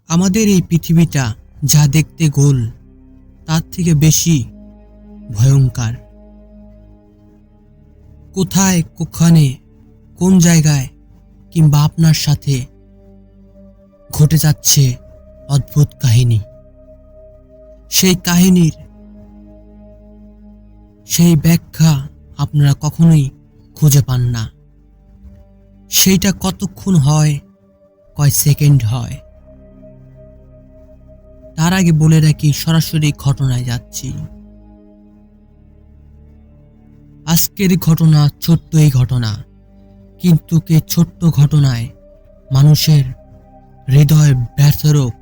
আমাদের এই পৃথিবীটা যা দেখতে গোল তার থেকে বেশি ভয়ঙ্কর। কোথায়, কোখানে, কোন জায়গায় কিংবা আপনার সাথে ঘটে যাচ্ছে অদ্ভুত কাহিনী। সেই কাহিনীর সেই ব্যাখ্যা আপনারা কখনোই খুঁজে পান না। সেইটা কতক্ষণ হয়, কয় সেকেন্ড হয়। তার আগে বলে রাখি, সরাসরি ঘটনায় যাচ্ছি। আজকের ঘটনা ছোট্ট এই ঘটনা, কিন্তু কে ছোট্ট ঘটনায় মানুষের হৃদয় ব্যথরক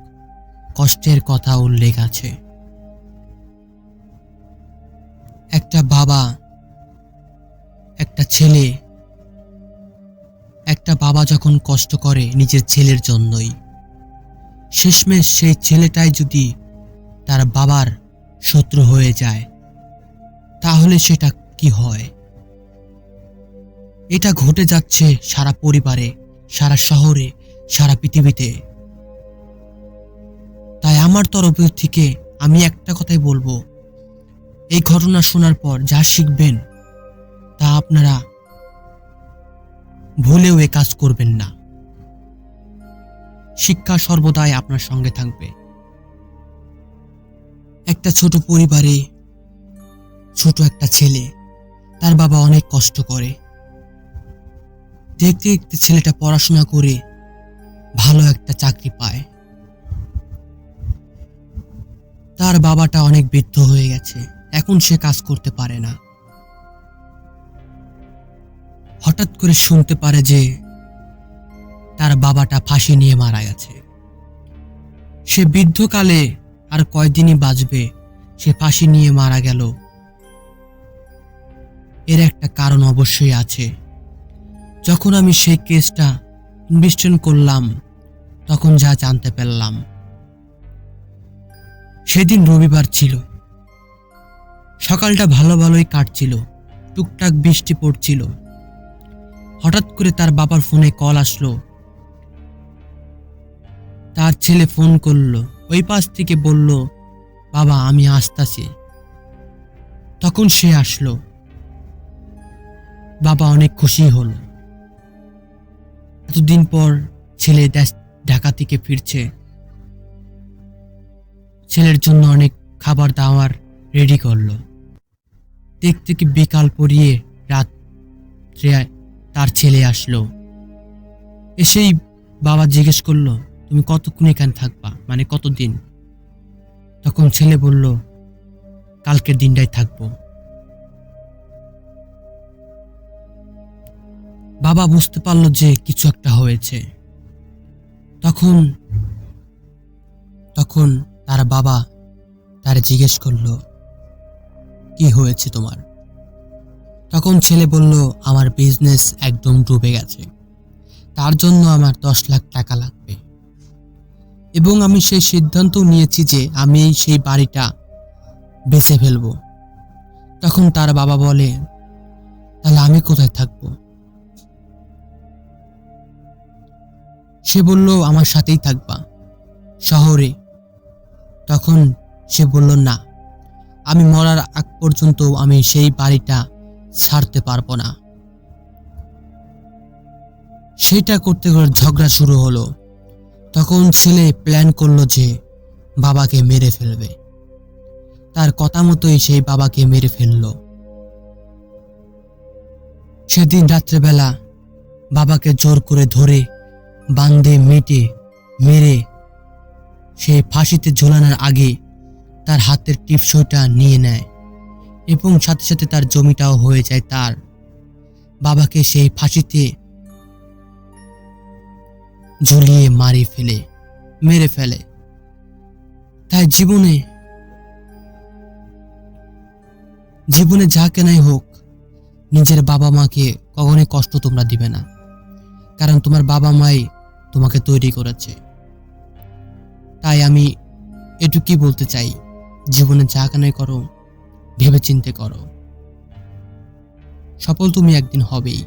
কষ্টের কথা উল্লেখ আছে। একটা বাবা, একটা ছেলে, একটা বাবা যখন কষ্ট করে নিজের ছেলের জন্যই, শেষমেশ সেই ছেলেটাই যদি তার বাবার শত্রু হয়ে যায়, তাহলে সেটা কি হয়? এটা ঘটে যাচ্ছে সারা পরিবারে, সারা শহরে, সারা পৃথিবীতে। তাই আমার তরফ থেকে আমি একটা কথাই বলবো, এই ঘটনা শোনার পর যা শিখবেন তা আপনারা ভুলেও এ কাজ করবেন না। শিক্ষা সর্বদাই আপনার সঙ্গে থাকবে। একটা ছোট পরিবারে ছোট একটা ছেলে, তার বাবা অনেক কষ্ট করে। দেখতে দেখতে ছেলেটা পড়াশোনা করে ভালো একটা চাকরি পায়। তার বাবাটা অনেক বৃদ্ধ হয়ে গেছে, এখন সে কাজ করতে পারে না। হঠাৎ করে শুনতে পারে যে তার বাবাটা ফাঁসি নিয়ে মারা গেছে। সে বৃদ্ধকালে আর কয়দিনই বাঁচবে, সে ফাঁসি নিয়ে মারা গেল। এর একটা কারণ অবশ্যই আছে। যখন আমি সেই কেসটা ইনভেস্টিগেশন করলাম, তখন যা জানতে পারলাম, সেদিন রবিবার ছিল। সকালটা ভালো ভালোই কাটছিল, টুকটাক বৃষ্টি পড়ছিল। হঠাৎ করে তার বাবার ফোনে কল আসলো। তার ছেলে ফোন করলো, ওই পাশ থেকে বলল, বাবা আমি আসতাছি। তখন সে আসলো। বাবা অনেক খুশি হল। এতদিন পর ছেলে ঢাকা থেকে ফিরছে। ছেলের জন্য অনেক খাবার দাবার রেডি করলো। দেখতে কি বিকাল পরিয়ে রাত্রে তার ছেলে আসলো। এসেই বাবা জিজ্ঞেস করলো, তুমি কতক্ষণ এখানে থাকবা, মানে কতদিন? তখন ছেলে বলল, কালকের দিনটাই থাকবো। বাবা বুঝতে পারলো যে কিছু একটা হয়েছে। তখন তার বাবা তার জিজ্ঞেস করলো, কি হয়েছে তোমার? তখন ছেলে বলল, আমার বিজনেস একদম ডুবে গেছে, তার জন্য আমার 10 লাখ টাকা লাগবে, এবং আমি সেই সিদ্ধান্ত নিয়েছি যে আমি সেই বাড়িটা বেচে ফেলবো। তখন তার বাবা বলে, তাহলে আমি কোথায় থাকবো? সে বলল, আমার সাথেই থাকবা, শহরে। তখন সে বলল, না, আমি মরার আগ পর্যন্ত আমি সেই বাড়িটা ছাড়তে পারবো না। সেটা করতে করে ঝগড়া শুরু হলো। তখন ছেলে প্ল্যান করলো যে বাবাকে মেরে ফেলবে। তার কথা মতোই সেই বাবাকে মেরে ফেললো। সেদিন রাত্রেবেলা বাবাকে জোর করে ধরে বান্ধে মেরে সে ফাঁসিতে ঝোলানোর আগে তার হাতের টিপসইটা নিয়ে নেয়, এবং সাথে সাথে তার জমিটাও হয়ে যায় তার। বাবাকে সেই ফাঁসিতে ঝুলিয়ে মেরে ফেলে। তাই জীবনে যা কেনাই হোক, নিজের বাবা মাকে কখনোই কষ্ট তোমরা দিবে না, কারণ তোমার বাবা মাই তোমাকে তৈরি করেছে। তাই আমি এটুকুই বলতে চাই, জীবনে যা কেনাই করো ভেবে চিন্তে করো, সফল তুমি একদিন হবেই।